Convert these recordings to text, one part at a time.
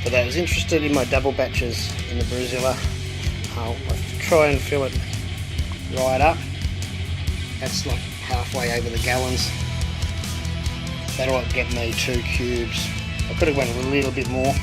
for those interested in my double batches in the Brewzilla, I'll try and fill it right up. That's like halfway over the gallons. That'll get me 2 cubes. I could have went a little bit more.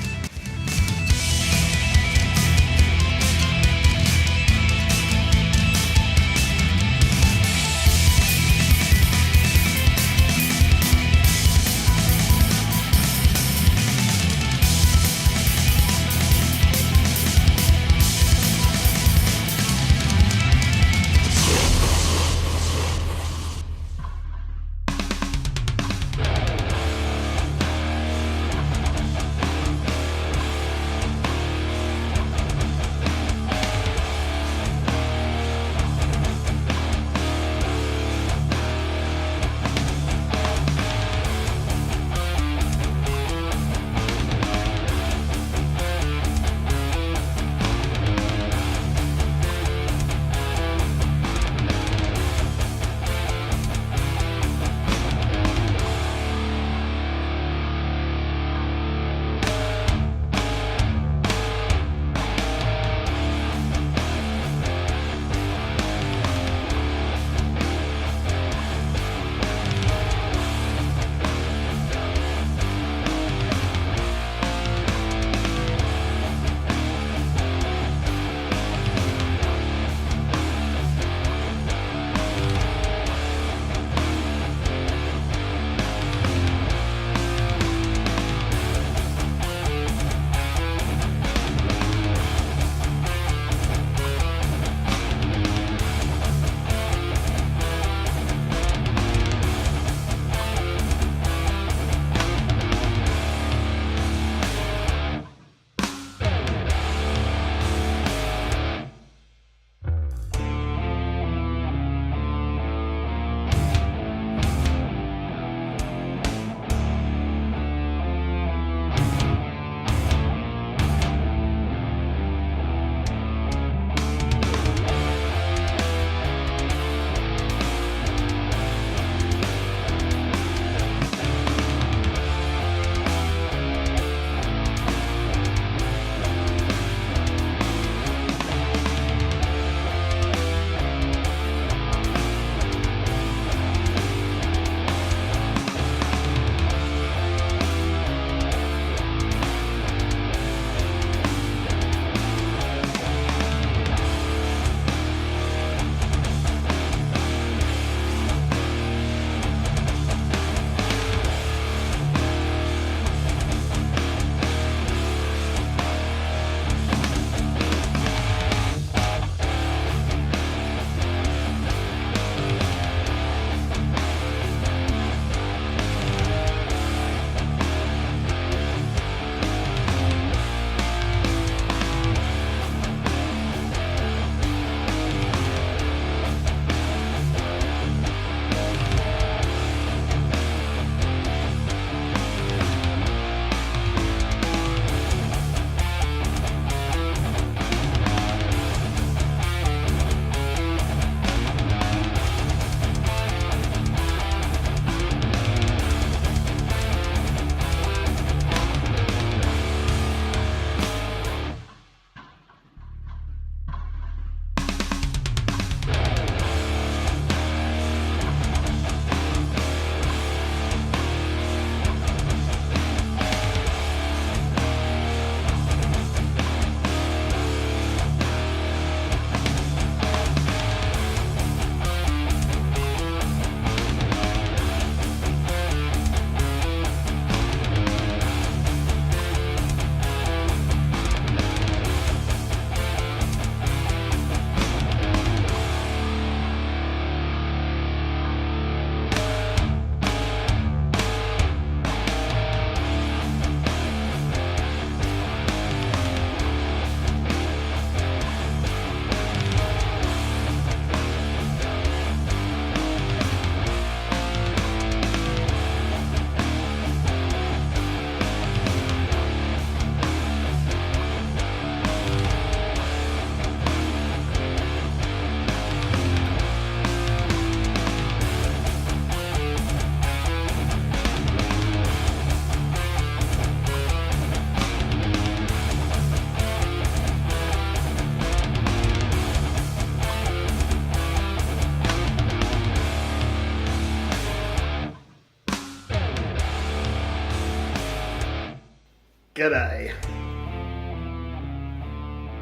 G'day.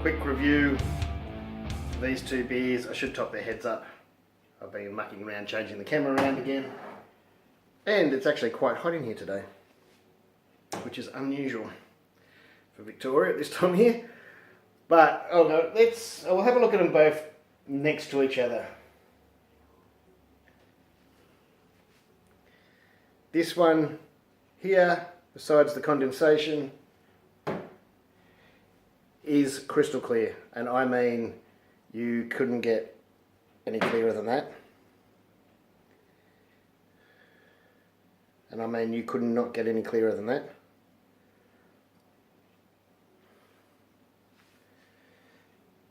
Quick review of these two beers. I should top their heads up. I've been mucking around changing the camera around again. And it's actually quite hot in here today, which is unusual for Victoria at this time of year. But we'll have a look at them both next to each other. This one here, besides the condensation, is crystal clear, and I mean you couldn't get any clearer than that. And I mean you could not get any clearer than that.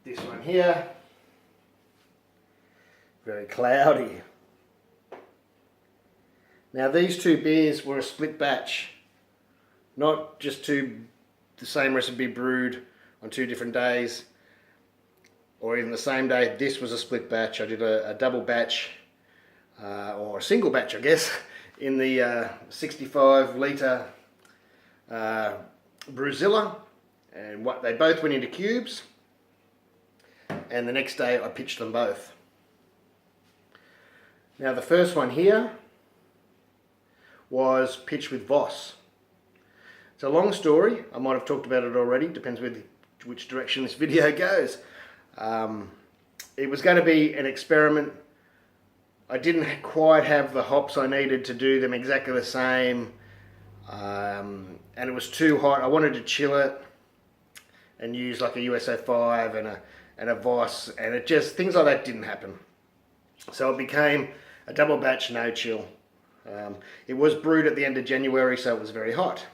This one here, very cloudy. Now these two beers were a split batch, not just the same recipe brewed on 2 different days, or even the same day. This was a split batch. I did a double batch, or a single batch I guess, in the 65 litre Brewzilla, and they both went into cubes, and the next day I pitched them both. Now the first one here was pitched with Voss. It's a long story. I might have talked about it already, depends which direction this video goes. It was going to be an experiment. I didn't quite have the hops I needed to do them exactly the same, and it was too hot. I wanted to chill it and use like a USO5 and a Voss, and things like that didn't happen. So it became a double batch, no chill. It was brewed at the end of January, so it was very hot.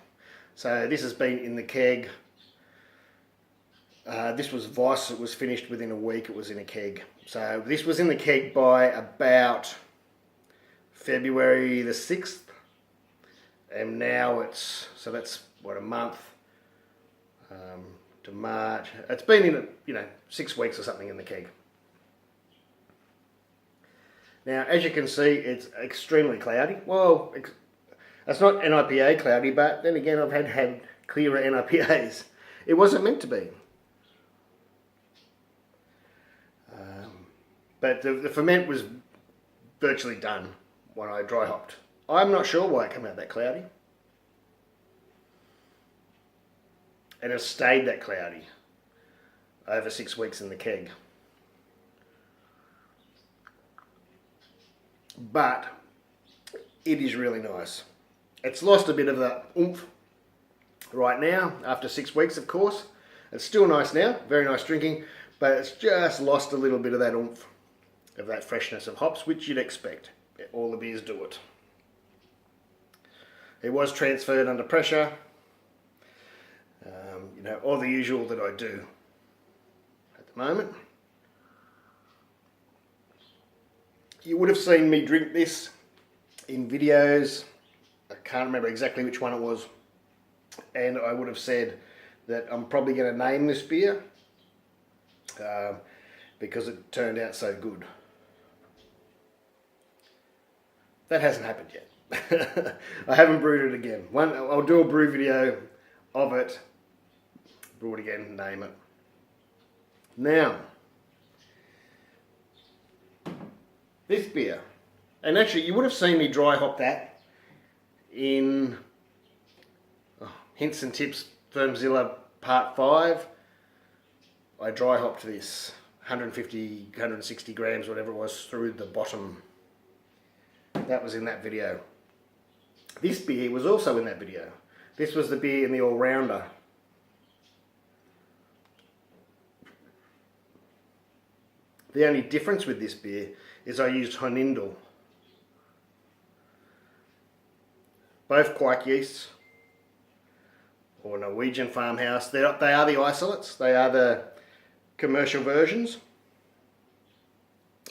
So this has been in the keg. This was Voss. It was finished within a week. It was in a keg. So this was in the keg by about February the 6th. And now so that's what, a month to March. It's been in 6 weeks or something in the keg. Now, as you can see, it's extremely cloudy. Well, it's not NIPA cloudy, but then again, I've had clearer NIPAs. It wasn't meant to be. But the ferment was virtually done when I dry hopped. I'm not sure why it came out that cloudy. And it stayed that cloudy over 6 weeks in the keg. But it is really nice. It's lost a bit of the oomph right now after 6 weeks, of course. It's still nice now, very nice drinking, but it's just lost a little bit of that oomph, of that freshness of hops, which you'd expect. All the beers do it. It was transferred under pressure, all the usual that I do at the moment. You would have seen me drink this in videos. I can't remember exactly which one it was, and I would have said that I'm probably going to name this beer because it turned out so good. That hasn't happened yet. I haven't brewed it again. I'll do a brew video of it, brew it again, name it. Now, this beer, and actually you would have seen me dry hop that in Hints and Tips Firmzilla Part 5. I dry hopped this 150, 160 grams, whatever it was, through the bottom. That was in that video. This beer was also in that video. This was the beer in the all-rounder. The only difference with this beer is I used Hornindal. Both quake yeasts, or Norwegian farmhouse. They are the isolates. They are the commercial versions.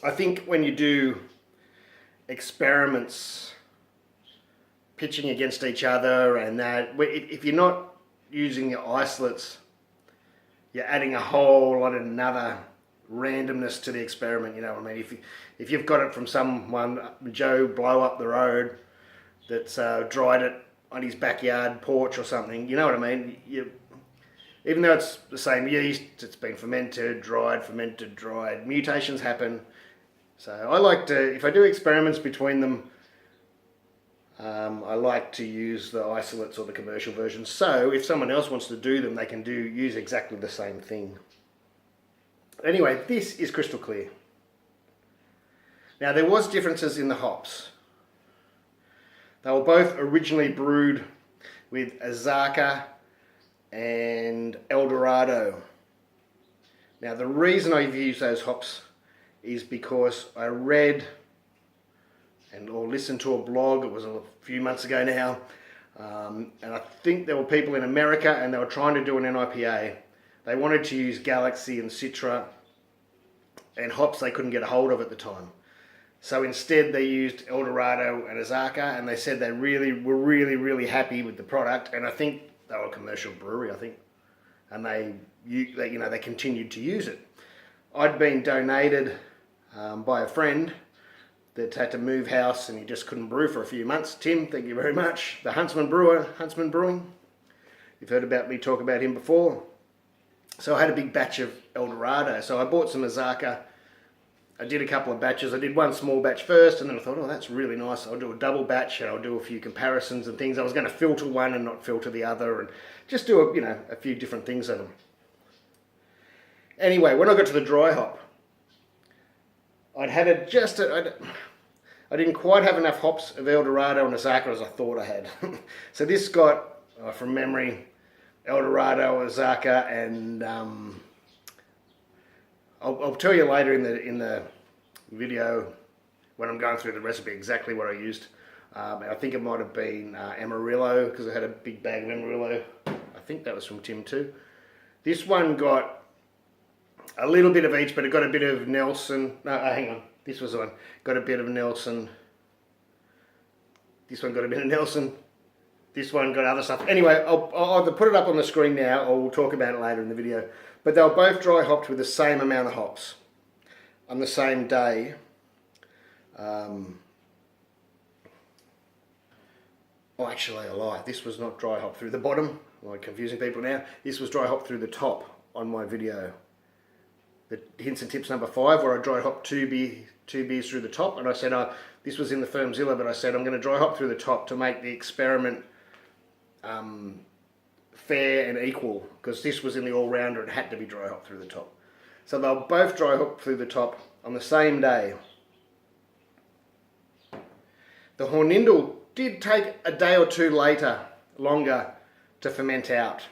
I think when you do experiments pitching against each other and that, if you're not using your isolates, you're adding a whole lot of another randomness to the experiment, you know what I mean? If you've got it from someone, Joe Blow up the road, that's dried it on his backyard porch or something. You know what I mean? Even though it's the same yeast, it's been fermented, dried, mutations happen. So I like to, if I do experiments between them, I like to use the isolates or the commercial versions. So if someone else wants to do them, they can use exactly the same thing. Anyway, this is crystal clear. Now there was differences in the hops. They were both originally brewed with Azaka and Dorado. Now the reason I've used those hops is because I read or listened to a blog, it was a few months ago now, and I think there were people in America and they were trying to do an NIPA. They wanted to use Galaxy and Citra and hops they couldn't get a hold of at the time. So instead they used Dorado and Azaka, and they said they were really happy with the product, and I think they were a commercial brewery, I think, and they continued to use it. I'd been donated by a friend that had to move house and he just couldn't brew for a few months. Tim, thank you very much. The Huntsman Brewing. You've heard about me talk about him before. So I had a big batch of Dorado. So I bought some Azaka. I did a couple of batches. I did one small batch first, and then I thought, oh, that's really nice. I'll do a double batch and I'll do a few comparisons and things. I was going to filter one and not filter the other, and just do a few different things on them. Anyway, when I got to the dry hop, I'd had it I didn't quite have enough hops of Dorado and Azaka as I thought I had. So this got, from memory, Dorado, Azaka, and I'll tell you later in the video when I'm going through the recipe exactly what I used. I think it might have been Amarillo, because I had a big bag of Amarillo. I think that was from Tim too. This one got a little bit of each, but it got a bit of Nelson. No, hang on. This was the one. Got a bit of Nelson. This one got a bit of Nelson. This one got other stuff. Anyway, I'll either put it up on the screen now or we'll talk about it later in the video. But they were both dry hopped with the same amount of hops on the same day. Actually, I lie. This was not dry hop through the bottom. I'm confusing people now. This was dry hop through the top on my video. The hints and tips number 5, where I dry hop two beers through the top, and I said this was in the Firmzilla, but I said I'm going to dry hop through the top to make the experiment fair and equal, because this was in the all-rounder and it had to be dry hop through the top. So they'll both dry hop through the top on the same day. The Hornindal did take a day or two longer to ferment out.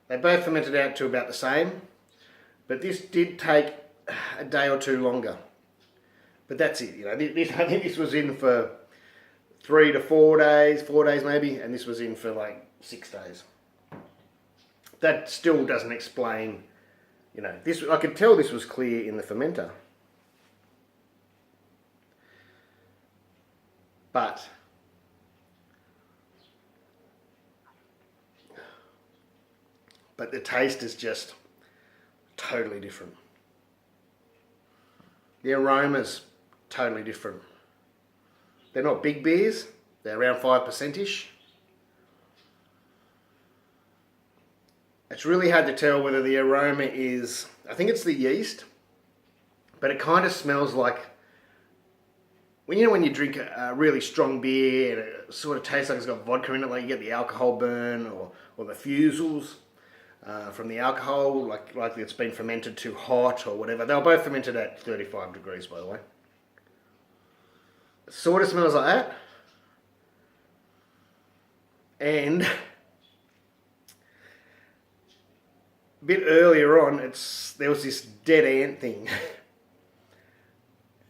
They both fermented out to about the same, but this did take a day or two longer. But that's it, I think this was in for 3 to 4 days, 4 days maybe, and this was in for like 6 days. That still doesn't explain, this. I could tell this was clear in the fermenter. But the taste is just totally different. The aroma's totally different. They're not big beers, they're around 5%-ish. It's really hard to tell whether the aroma is, I think it's the yeast, but it kind of smells like, when you drink a really strong beer and it sort of tastes like it's got vodka in it, like you get the alcohol burn or the fusels from the alcohol, like it's been fermented too hot or whatever. They were both fermented at 35 degrees, by the way. It sort of smells like that. And a bit earlier on, there was this dead ant thing.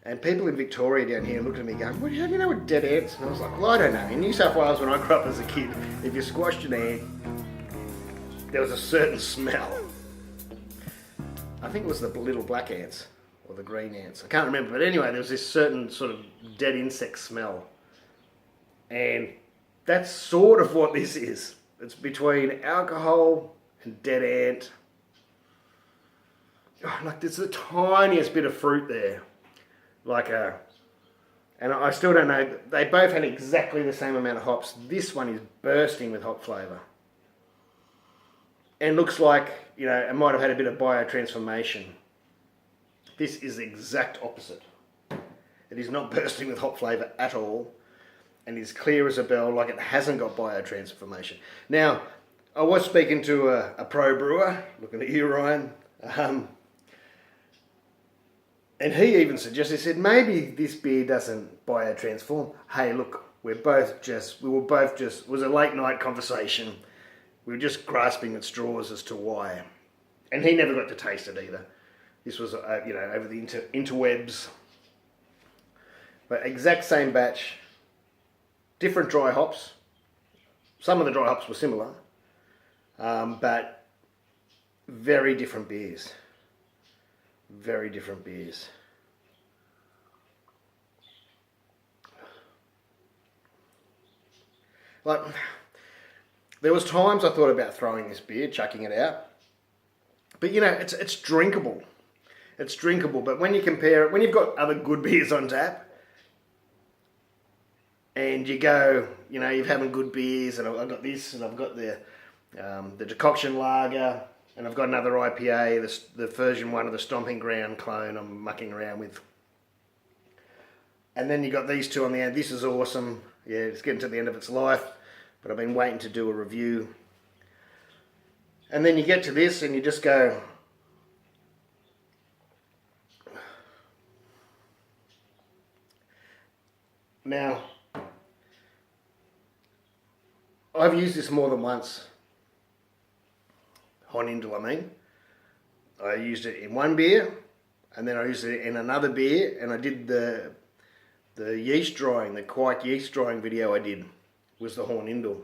And people in Victoria down here looked at me going, well, how do you know what dead ants smells like? Well, I don't know. In New South Wales, when I grew up as a kid, if you squashed an ant, there was a certain smell. I think it was the little black ants or the green ants. I can't remember. But anyway, there was this certain sort of dead insect smell. And that's sort of what this is. It's between alcohol and dead ant. Oh, like there's the tiniest bit of fruit there. And And I still don't know, they both had exactly the same amount of hops. This one is bursting with hop flavour. And looks like, you know, it might have had a bit of biotransformation. This is the exact opposite. It is not bursting with hop flavour at all, and is clear as a bell, like it hasn't got biotransformation. Now, I was speaking to a pro brewer, looking at you, Ryan, and he even suggested, he said, maybe this beer doesn't biotransform. Hey, look, we were both just, it was a late night conversation. We were just grasping at straws as to why. And he never got to taste it either. This was, you know, over the interwebs. But exact same batch, different dry hops. Some of the dry hops were similar, but very different beers. Very different beers. Like, there was times I thought about throwing this beer, chucking it out. But you know, it's drinkable. It's drinkable, but when you compare it, when you've got other good beers on tap, and you go, you know, you're having good beers, and I've got this, and I've got the decoction lager, and I've got another IPA, the version 1 of the Stomping Ground clone I'm mucking around with. And then you got these two on the end. This is awesome. Yeah, it's getting to the end of its life, but I've been waiting to do a review. And then you get to this and you just go, now, I've used this more than once. Hornindal, I mean. I used it in one beer, and then I used it in another beer, and I did the yeast drying, the Quike yeast drying video I did was the Hornindal.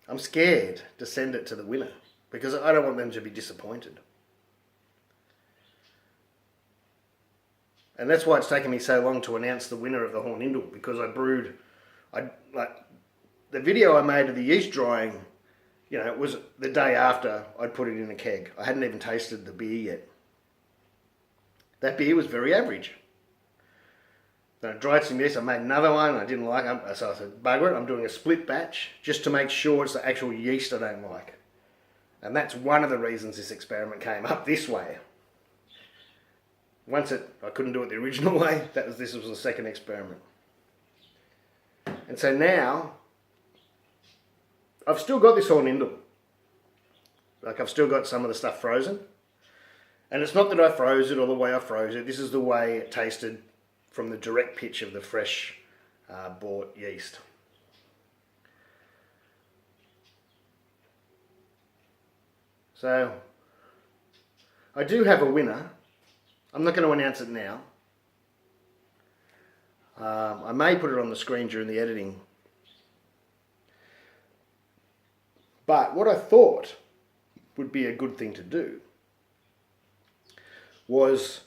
I'm scared to send it to the winner because I don't want them to be disappointed. And that's why it's taken me so long to announce the winner of the Hornindal, because the video I made of the yeast drying, you know, it was the day after I'd put it in a keg. I hadn't even tasted the beer yet. That beer was very average. Then I dried some yeast, I made another one, I didn't like it, so I said, bugger it, I'm doing a split batch just to make sure it's the actual yeast I don't like. And that's one of the reasons this experiment came up this way. I couldn't do it the original way, this was the second experiment. And so now, I've still got this Hornindal. Like, I've still got some of the stuff frozen. And it's not that I froze it or the way I froze it, this is the way it tasted from the direct pitch of the fresh bought yeast. So, I do have a winner. I'm not going to announce it now. I may put it on the screen during the editing. But what I thought would be a good thing to do was,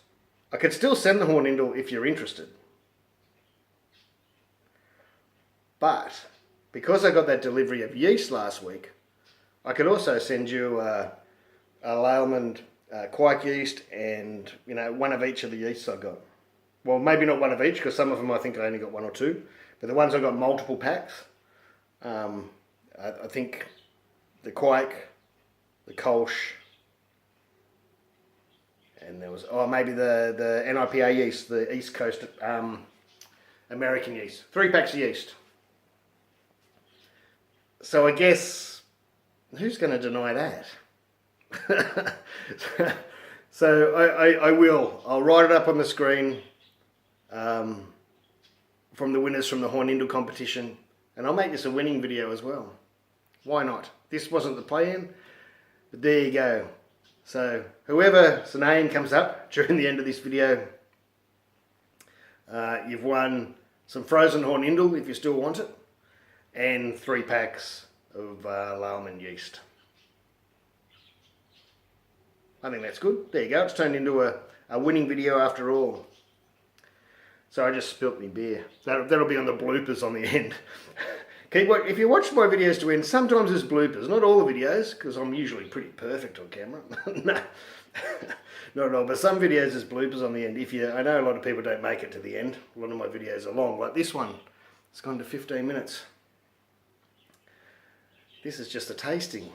I could still send the Hornindal if you're interested. But because I got that delivery of yeast last week, I could also send you a Laleman Quike yeast and, you know, one of each of the yeasts I got. Well, maybe not one of each, because some of them I think I only got one or two. But the ones I got multiple packs, I think the Quike, the Kolsch, and there was, maybe the NIPA yeast, the East Coast American yeast. 3 packs of yeast. So I guess, who's going to deny that? So I will. I'll write it up on the screen from the winners from the Hornindal competition, and I'll make this a winning video as well. Why not? This wasn't the plan, but there you go. So whoever's name comes up during the end of this video, you've won some frozen Hornindal if you still want it, and 3 packs of Laleman yeast. I think that's good. There you go. It's turned into a winning video after all. So I just spilt my beer. That'll be on the bloopers on the end. If you watch my videos to end, sometimes there's bloopers. Not all the videos, because I'm usually pretty perfect on camera. No, not at all. But some videos there's bloopers on the end. I know a lot of people don't make it to the end. A lot of my videos are long, like this one. It's gone to 15 minutes. This is just a tasting.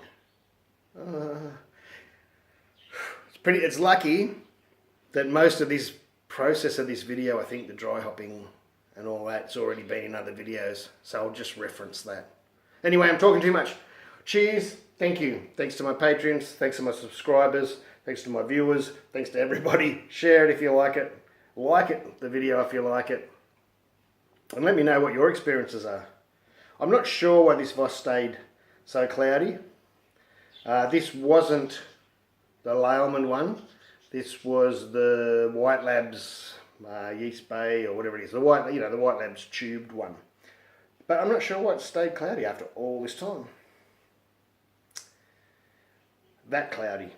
It's lucky that most of this process of this video, I think the dry hopping and all that's already been in other videos, so I'll just reference that. Anyway, I'm talking too much. Cheers, thank you. Thanks to my patrons, thanks to my subscribers, thanks to my viewers, thanks to everybody. Share it if you like it. The video if you like it. And let me know what your experiences are. I'm not sure why this Voss stayed so cloudy. This wasn't the Laleman one. This was the White Labs Yeast Bay or whatever it is. The White Labs tubed one. But I'm not sure why it stayed cloudy after all this time. That cloudy.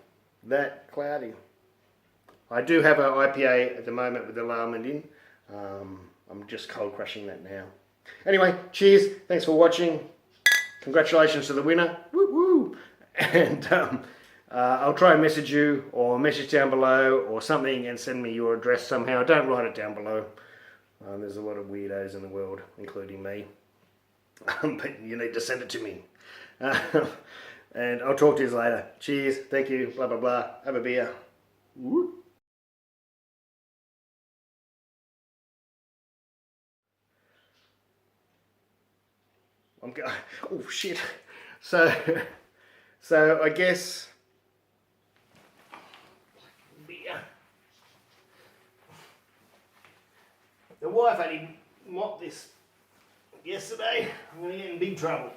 I do have an IPA at the moment with the Laleman in. I'm just cold crushing that now. Anyway, cheers. Thanks for watching. Congratulations to the winner. Woo woo. And I'll try and message you or message down below or something and send me your address somehow. Don't write it down below. There's a lot of weirdos in the world, including me. But you need to send it to me. And I'll talk to you later. Cheers. Thank you. Blah, blah, blah. Have a beer. Woo. Oh shit. So I guess beer. The wife had him mop this yesterday. I'm gonna get in big trouble.